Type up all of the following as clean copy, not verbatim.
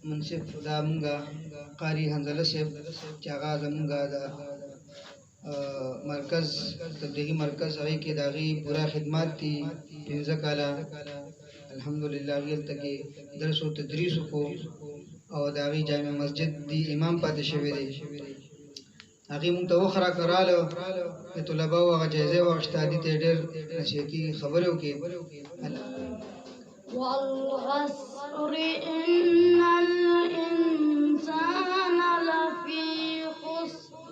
منصف دا مونږه قاری حنزله صاحب چې هغه زمونږه د مرکز تبلیغي مرکز هغه کې داغي پورا خدمات دي 15 کاله الحمدلله هلته کې درس او تدریس کو او داغي جامع مسجد دی امام پاتې شوی دی هغه مونږ ته وخره کراله طلبه او جایزه واغشته دي ته ډېر نشيتي خبرو کې والعصر إن الإنسان لفي خسر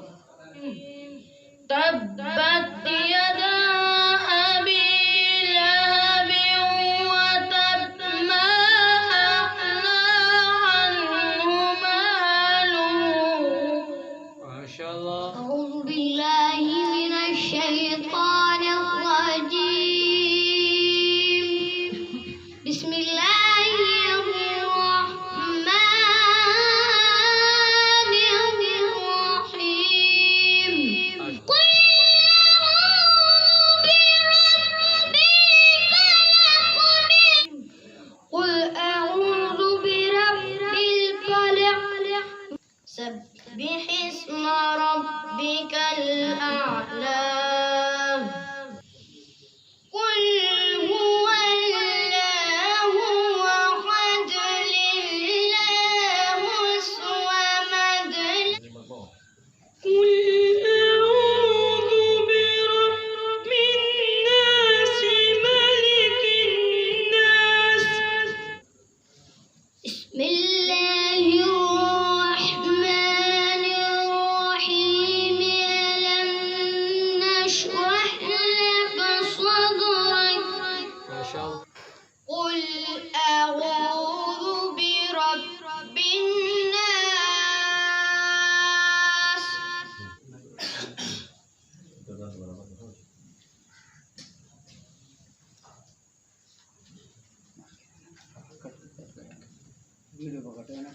تبت يدا أبي لهب وتب ما أغنى عنه ماله ما شاء الله. أعوذ بالله من الشيطان الرجيم بسم الله الرحمن الرحيم قل أعوذ برب الفلق سبح اسم ربك الأعلى قل هو الله أحد الله الصمد قل أعوذ برب الناس ملك الناس بسم الله الرحمن الرحيم ألم نشرح لك صدرك ما شاء الله. قل أعوذ برب الناس ویډیو وکړه نه